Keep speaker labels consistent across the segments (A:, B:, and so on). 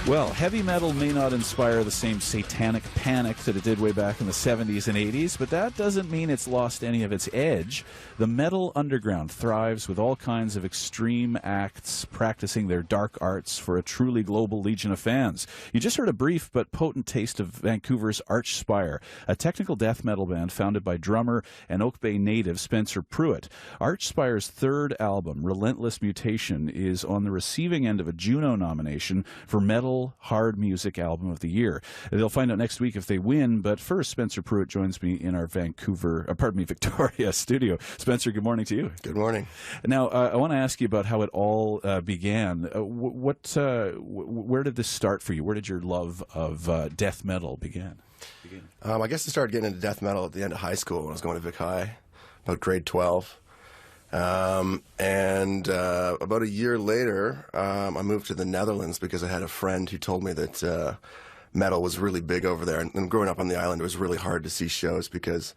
A: Well, heavy metal may not inspire the same satanic panic that it did way back in the 70s and 80s, but that doesn't mean it's lost any of its edge. The metal underground thrives with all kinds of extreme acts practicing their dark arts for a truly global legion of fans. You just heard a brief but potent taste of Vancouver's Archspire, a technical death metal band founded by drummer and Oak Bay native Spencer Pruitt. Archspire's third album, Relentless Mutation, is on the receiving end of a Juno nomination for Metal Hard Music Album of the Year. They'll find out next week if they win, but first, Spencer Pruitt joins me in our Victoria studio. Spencer, good morning to you.
B: Good morning.
A: Now, I want to ask you about how it all began. Where did this start for you? Where did your love of death metal begin?
B: I guess I started getting into death metal at the end of high school when I was going to Vic High, about grade 12. About a year later, I moved to the Netherlands because I had a friend who told me that metal was really big over there. And growing up on the island, it was really hard to see shows because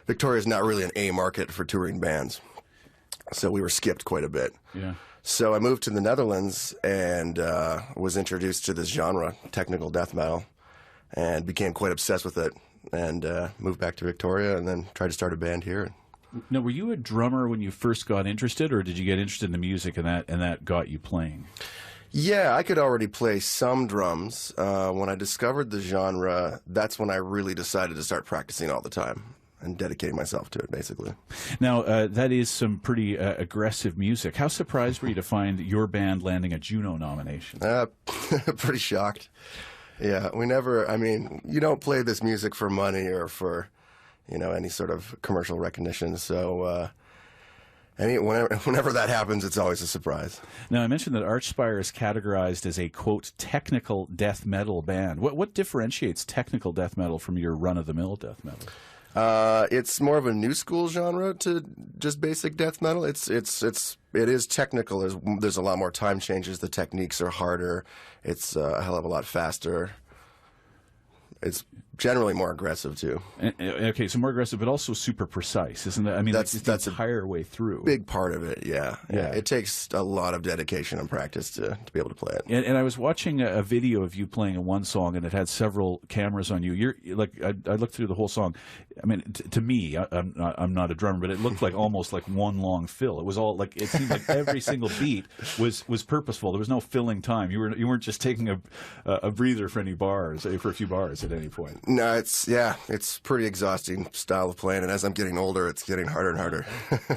B: Victoria is not really an A market for touring bands. So we were skipped quite a bit.
A: Yeah.
B: So I moved to the Netherlands and was introduced to this genre, technical death metal, and became quite obsessed with it. And moved back to Victoria and then tried to start a band here.
A: Now, were you a drummer when you first got interested, or did you get interested in the music and that got you playing?
B: Yeah, I could already play some drums. When I discovered the genre, that's when I really decided to start practicing all the time and dedicating myself to it, basically.
A: Now, that is some pretty aggressive music. How surprised were you to find your band landing a Juno nomination?
B: Pretty shocked. Yeah, you don't play this music for money or for any sort of commercial recognition. So whenever that happens, it's always a surprise.
A: Now, I mentioned that Archspire is categorized as a, quote, technical death metal band. What differentiates technical death metal from your run-of-the-mill death metal?
B: It's more of a new school genre to just basic death metal. It is technical. There's a lot more time changes. The techniques are harder. It's a hell of a lot faster. It's generally more aggressive too.
A: Okay, so more aggressive, but also super precise, isn't it? I mean, that's the entire way through.
B: Big part of it, yeah. It takes a lot of dedication and practice to be able to play it.
A: And I was watching a video of you playing in one song, and it had several cameras on you. You're like, I looked through the whole song. I mean, to me, I'm not a drummer, but it looked like almost like one long fill. It was all like, it seemed like every single beat was purposeful. There was no filling time. You weren't just taking a breather for any bars, for a few bars at any point.
B: No, it's pretty exhausting style of playing, and as I'm getting older, it's getting harder and harder.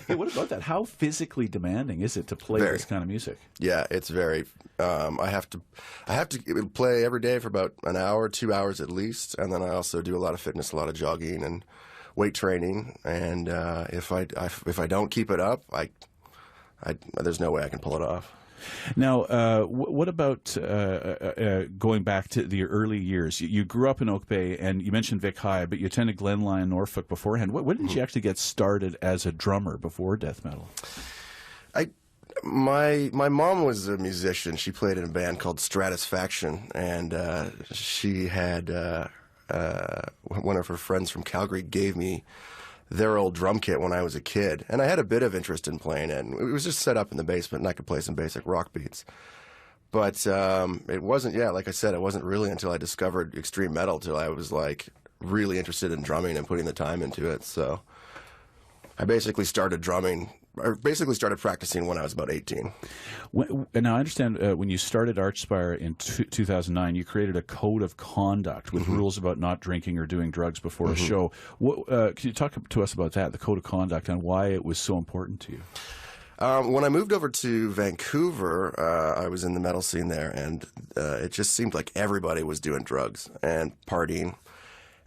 A: Hey, what about that? How physically demanding is it to play this kind of music?
B: Yeah, it's very. I have to play every day for about an hour, 2 hours at least, and then I also do a lot of fitness, a lot of jogging and weight training. And if I don't keep it up, there's no way I can pull it off.
A: Now, what about going back to the early years? You grew up in Oak Bay, and you mentioned Vic High, but you attended Glenlyon, Norfolk beforehand. When did you actually get started as a drummer before death metal?
B: My mom was a musician. She played in a band called Stratisfaction, and she had one of her friends from Calgary gave me their old drum kit when I was a kid, and I had a bit of interest in playing it. And it was just set up in the basement, and I could play some basic rock beats. But it wasn't, like I said, it wasn't really until I discovered extreme metal till I was like really interested in drumming and putting the time into it. So I basically started practicing when I was about 18.
A: Now, I understand when you started Archspire in 2009, you created a code of conduct with rules about not drinking or doing drugs before a show. Can you talk to us about that, the code of conduct, and why it was so important to you?
B: When I moved over to Vancouver, I was in the metal scene there, and it just seemed like everybody was doing drugs and partying.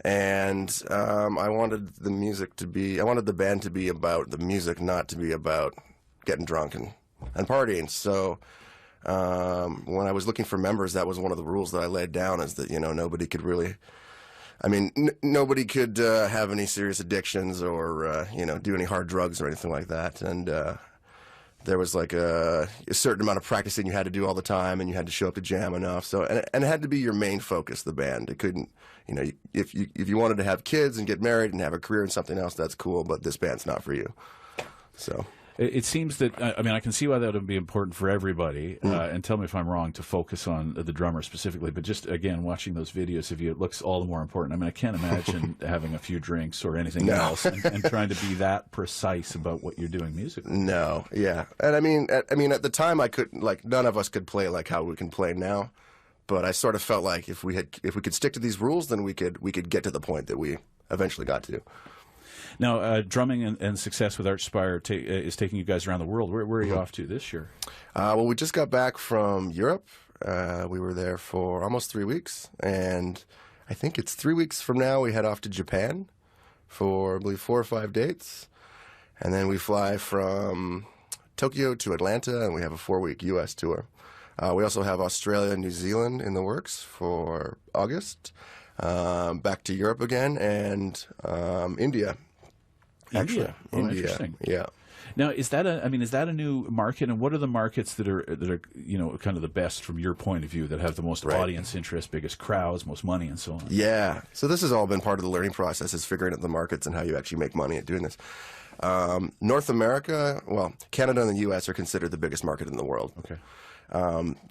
B: And I wanted the band to be about the music, not to be about getting drunk and partying. So when I was looking for members, that was one of the rules that I laid down, is that nobody could really, nobody could have any serious addictions or do any hard drugs or anything like that. And there was like a certain amount of practicing you had to do all the time, and you had to show up to jam enough. So, and it had to be your main focus, the band. It couldn't, if you wanted to have kids and get married and have a career in something else, that's cool, but this band's not for you. So.
A: It seems that, I mean, I can see why that would be important for everybody, and tell me if I'm wrong, to focus on the drummer specifically, but just, again, watching those videos of you, it looks all the more important. I mean, I can't imagine having a few drinks or anything else and trying to be that precise about what you're doing musically.
B: No, yeah. And I mean, at the time, I couldn't, like, none of us could play like how we can play now, but I sort of felt like if we could stick to these rules, then we could get to the point that we eventually got to.
A: Now, drumming and success with Archspire is taking you guys around the world. Where are you off to this year?
B: Well, we just got back from Europe. We were there for almost 3 weeks, and I think it's 3 weeks from now we head off to Japan for, I believe, 4 or 5 dates, and then we fly from Tokyo to Atlanta, and we have a 4-week U.S. tour. We also have Australia and New Zealand in the works for August, back to Europe again, and India.
A: India. Oh,
B: India.
A: Interesting.
B: Yeah.
A: Now, is that a new market, and what are the markets that are kind of the best from your point of view, that have the most audience interest, biggest crowds, most money, and so on?
B: Yeah. So this has all been part of the learning process, is figuring out the markets and how you actually make money at doing this. North America, well, Canada and the U.S. are considered the biggest market in the world.
A: Okay.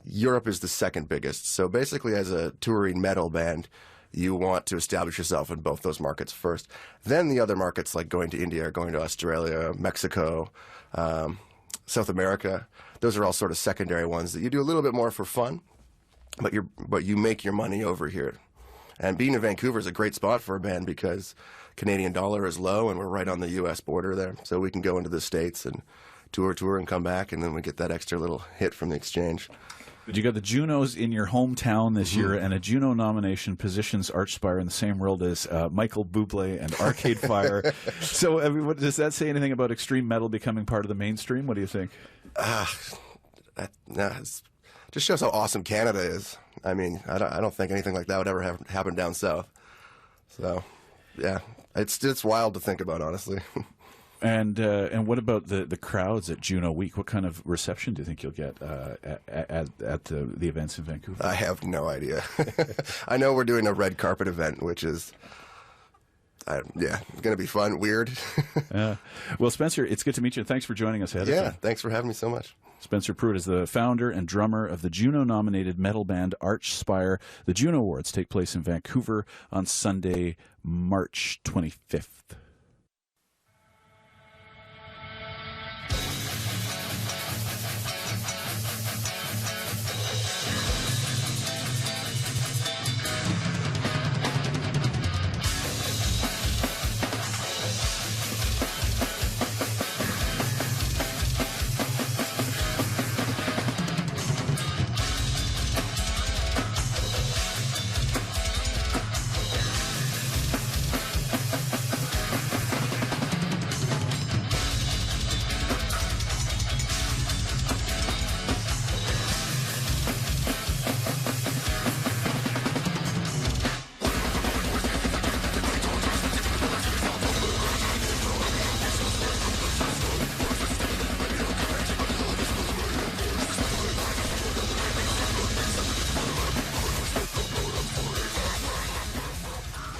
B: Europe is the second biggest. So basically, as a touring metal band, you want to establish yourself in both those markets first. Then the other markets, like going to India or going to Australia, Mexico, South America, those are all sort of secondary ones that you do a little bit more for fun, but you make your money over here. And being in Vancouver is a great spot for a band because Canadian dollar is low and we're right on the U.S. border there. So we can go into the States and tour and come back, and then we get that extra little hit from the exchange.
A: But you got the Junos in your hometown this year, and a Juno nomination positions Archspire in the same world as Michael Bublé and Arcade Fire. So, I mean, does that say anything about extreme metal becoming part of the mainstream? What do you think?
B: It just shows how awesome Canada is. I mean, I don't think anything like that would ever happen down south. So, yeah, it's wild to think about, honestly.
A: And what about the crowds at Juno Week? What kind of reception do you think you'll get at the events in Vancouver?
B: I have no idea. I know we're doing a red carpet event, which is, going to be fun, weird.
A: Well, Spencer, it's good to meet you. Thanks for joining us ahead of time.
B: Thanks for having me so much.
A: Spencer Pruitt is the founder and drummer of the Juno-nominated metal band Archspire. The Juno Awards take place in Vancouver on Sunday, March 25th.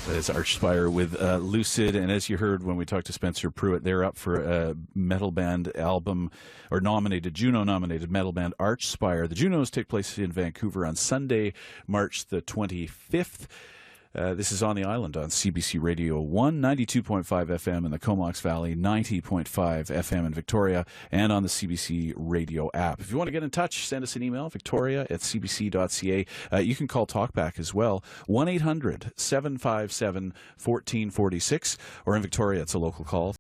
A: It's Archspire with Lucid, and as you heard when we talked to Spencer Pruitt, they're up for a metal band album, or Juno-nominated metal band Archspire. The Junos take place in Vancouver on Sunday, March the 25th. This is on the island on CBC Radio 1, 92.5 FM in the Comox Valley, 90.5 FM in Victoria, and on the CBC Radio app. If you want to get in touch, send us an email, victoria@cbc.ca. You can call Talkback as well, 1-800-757-1446, or in Victoria, it's a local call,